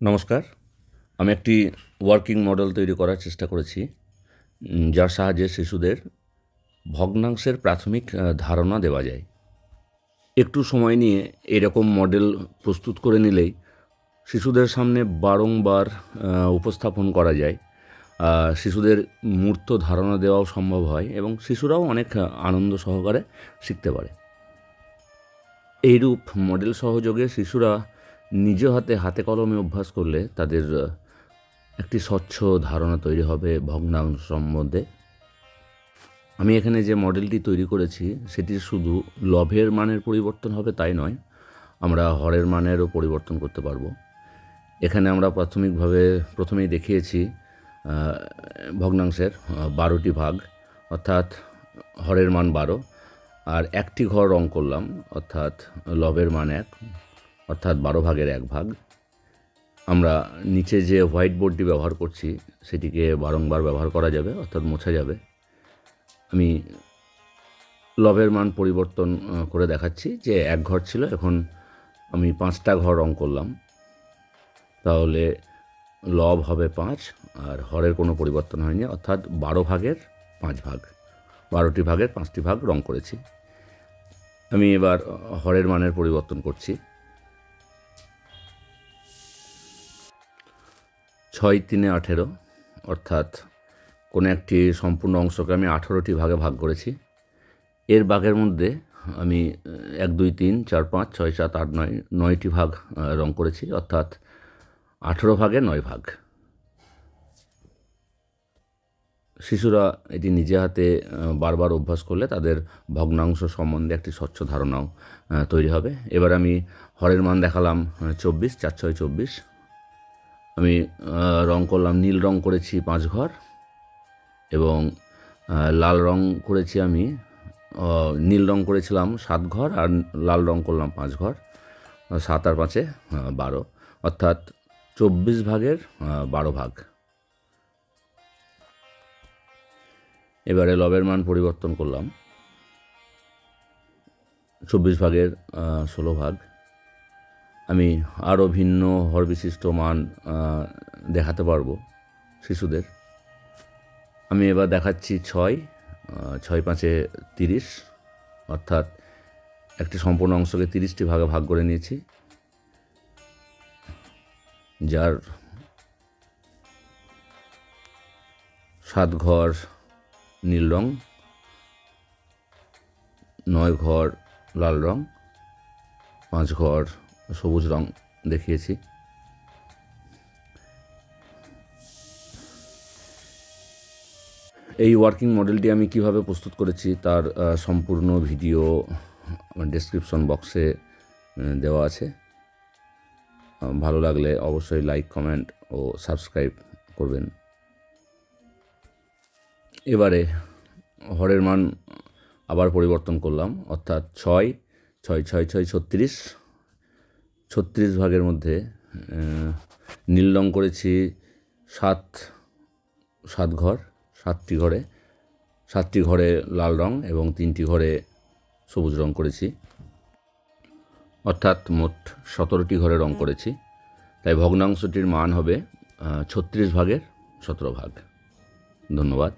নমস্কার। আমি একটি ওয়ার্কিং মডেল তৈরি করার চেষ্টা করেছি, যার সাহায্যে শিশুদের ভগ্নাংশের প্রাথমিক ধারণা দেওয়া যায়। একটু সময় নিয়ে এরকম মডেল প্রস্তুত করে নিলেই শিশুদের সামনে বারংবার উপস্থাপন করা যায়। শিশুদের মূর্ত ধারণা দেওয়াও সম্ভব হয় এবং শিশুরাও অনেক আনন্দ সহকারে শিখতে পারে। এইরূপ মডেল সহযোগে শিশুরা নিজ হাতে কলমে অভ্যাস করলে তাদের একটি স্বচ্ছ ধারণা তৈরি হবে ভগ্নাংশ সম্বন্ধে। আমি এখানে যে মডেলটি তৈরি করেছি সেটি শুধু লবের মানের পরিবর্তন হবে তাই নয়, আমরা হরের মানেরও পরিবর্তন করতে পারবো। এখানে আমরা প্রথমেই দেখিয়েছি ভগ্নাংশের 12টি ভাগ, অর্থাৎ হরের মান 12, আর একটি ঘর রং করলাম, অর্থাৎ লবের মান 1, অর্থাৎ 12 ভাগের 1 ভাগ। আমরা নিচে যে হোয়াইট বোর্ডটি ব্যবহার করছি সেটিকে বারংবার ব্যবহার করা যাবে, অর্থাৎ মোছা যাবে। আমি লবের মান পরিবর্তন করে দেখাচ্ছি যে 1 ঘর ছিল, এখন আমি 5টা ঘর রং করলাম, তাহলে লব হবে 5 আর হরের কোনো পরিবর্তন হয়নি, অর্থাৎ 12 ভাগের 5 ভাগ, 12টি ভাগের 5টি ভাগ রং করেছি। আমি এবার হরের মানের পরিবর্তন করছি। 6 3 18, অর্থাৎ কোনো একটি সম্পূর্ণ অংশকে আমি 18টি ভাগে ভাগ করেছি। এর ভাগের মধ্যে আমি 1 2 3 4 5 6 7 8 9 9টি ভাগ রং করেছি, অর্থাৎ 18 ভাগে 9 ভাগ। শিশুরা এটি নিজে হাতে বারবার অভ্যাস করলে তাদের ভগ্নাংশ সম্বন্ধে একটি স্বচ্ছ ধারণাও তৈরি হবে। এবার আমি হরের মান দেখালাম 24, 4 6 24। আমি রং করলাম, নীল রং করেছি 5 ঘর এবং লাল রং করেছি, আমি নীল রং করেছিলাম 7 ঘর আর লাল রং করলাম 5 ঘর, 7 আর 5 12, অর্থাৎ 24 ভাগের 12 ভাগ। এবারে লবের মান পরিবর্তন করলাম, 24 ভাগের 16 ভাগ। আমি আরও ভিন্ন হর বিশিষ্ট মান দেখাতে পারবো শিশুদের। আমি এবার দেখাচ্ছি 6 5 30, অর্থাৎ একটি সম্পূর্ণ অংশকে 30টি ভাগে ভাগ করে নিয়েছি, যার 7 ঘর নীল রং, 9 ঘর লাল রং, 5 ঘর সবুজ রং দেখিয়েছি। এই ওয়ার্কিং মডেলটি আমি কিভাবে প্রস্তুত করেছি তার সম্পূর্ণ ভিডিও ডেসক্রিপশন বক্সে দেওয়া আছে। ভালো লাগলে অবশ্যই লাইক, কমেন্ট ও সাবস্ক্রাইব করবেন। এবারে হরের মান আবার পরিবর্তন করলাম, অর্থাৎ 6 6 6 6 36, 36 ভাগের মধ্যে নীল রং করেছি 7 ঘর, 7টি ঘরে লাল রং এবং 3টি ঘরে সবুজ রং করেছি, অর্থাৎ মোট 17টি ঘরে রং করেছি। তাই ভগ্নাংশটির মান হবে 36 ভাগের 17 ভাগ। ধন্যবাদ।